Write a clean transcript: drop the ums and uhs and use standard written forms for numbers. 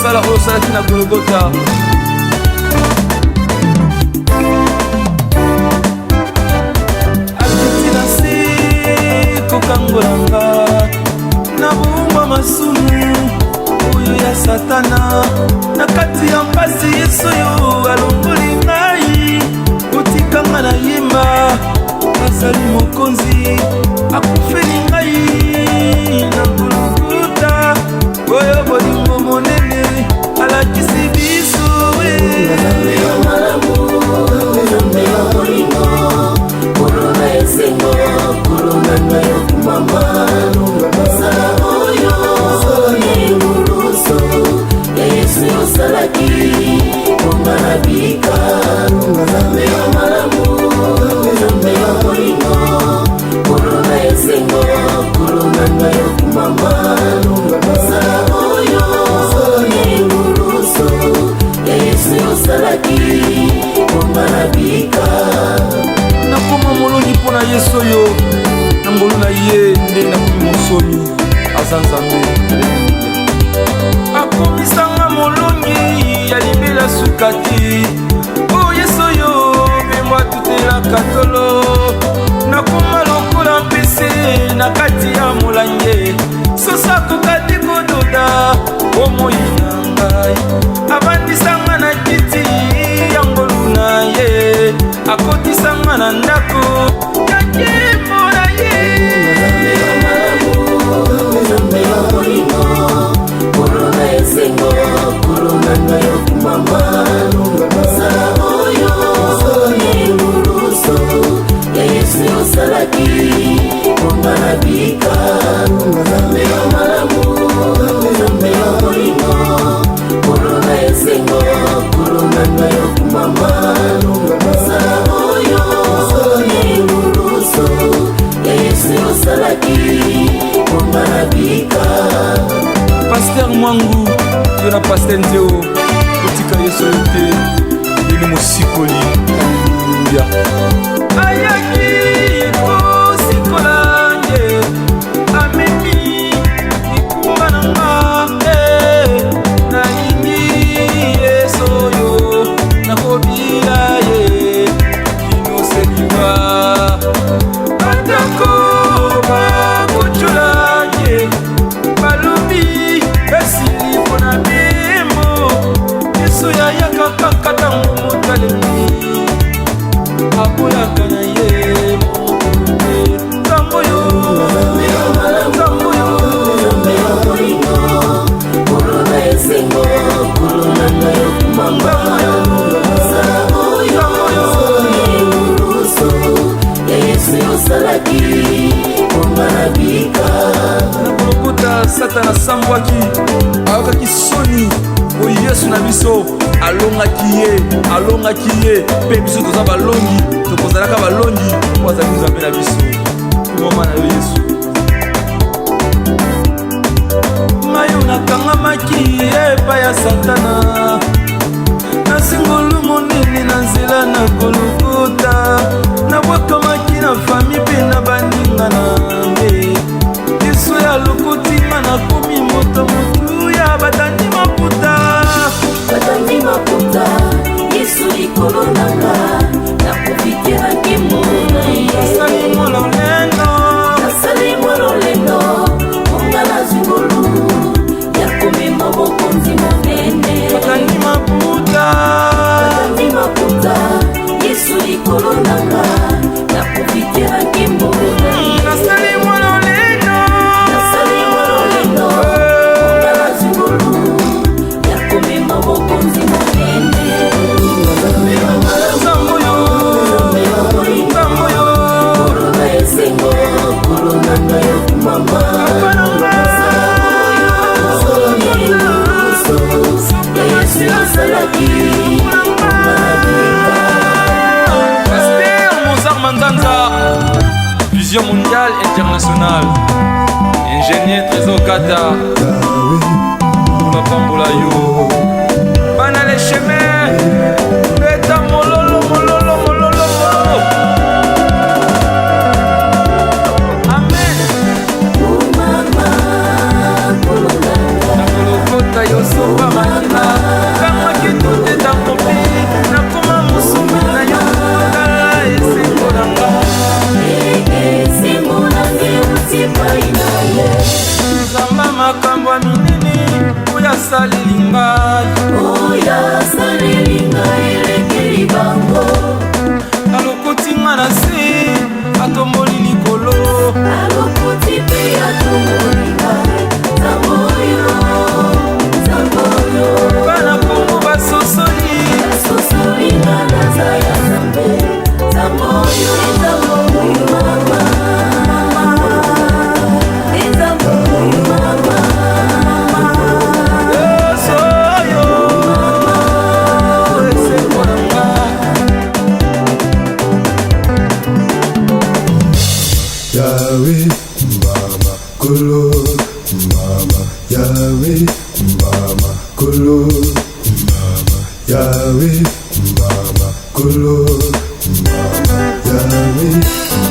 mosala oyo osalaki na Golgota. Akiti na se kokangolanga na bumba masumu oyo ya Satana, na kati ya mpasi Yesu yo alongoli ngai, otikanga na yemba azali mokonzi, akufeli ngai na Golgota oyo bolingo monene alakisi biso. Nzambe ya malamu, Nzambe ya bolingo, kolona esengo, kolona na yo kumama, mosala oyo neburuso ya Yesu yosalaki konga na bika. Nzambe ya malamu, Nzambe ya bolingo, kolona esengo, kolona na yo kumama, mosala oyo neburuso ya Yesu yosalaki konga na bika. Nakoma molongi mpona Yesu oyo, na ngolu na ye nde nakomi mosomi aza Nzambe. Akomisanga molongi ya libela sukati o Yesu oyo memwa tutelaka tolo. Nakoma lokola mpese na kati ya molange, sosa kokati kododa o moi na ngai. Abandisanga na kiti ya ngolu na ye, akotisanga na ndako ya kimo na ye. Nzambe ya malamu, Nzambe ya bolingo, kolona esengo, kolona na yo kumama, mosala oyo neburuso ya Yesu yosalaki konga na bika. Nzambe ya malamu, Nzambe ya bolingo, kolona esengo, kolona na yo kumama, mosala oyo neburuso ya Yesu yosalaki konga na bika. Pasteur Mwangu yo na Pasteur Nzeo otika Yesu oyo te, yeli mosikoli. Alleluya. Ayaki kosikola ye, amemi ikumba na nga, nalingi Yesu oyo nakobila ye kinoseliwa. Atako bakuchula ye balobi esili mpona bemo, Yesu yayaka kaka ntango motalemi aboyaka na ye mokonde. Nzambe oyo, Nzambe oyo, Nzambe ya bolingo, kolona esengo, kolona na yo kumama, mosala oyo neburuso ya Yesu yosalaki konga na bika. Na Golgota Satana asambwaki, ayokaki soni o Yesu na biso alongaki ye mpe biso toza balongi, tokozalaka balongi po azali Nzambe na biso. Moma na yo Yesu. Ngai nakangamaki epai ya Satana, nasingolu monene na nzela na Golgota, nabwakamaki na fami mpe na baninga nange. Yesu yalokotinga nakomi moto motu ya batandi maputa. Batandi maputa, Yesu likolo nanga, nakofikelaki mona ye. Nasali mololendo, nasali mololendo, konga na zingolu ya komema mokonzi monene. Batandi maputa, batandi maputa, Yesu likolo nanga, nakofikelaki mona ye. Nasali mololendo, nasali mololendo, konga na zingolu ya komema mokonzi monene. Nzambe ya malamu, Nzambe ya bolingo, kolona esengo, kolona na yo kumama, mosala oyo neburuso ya Yesu yosalaki konga na bika. Pasteur Mozart Manzanza, Vision mondiale internationale, ingénieur Trésor Kata, Pambola yo bana le chemin beta mololo mololo mololo. Amen. Mama kolona na Golgota yo soba. Yahweh, Mama Kolo, Mama Yahweh, Mama Kolo, Mama Yahweh, Mama Kolo, Mama Yahweh.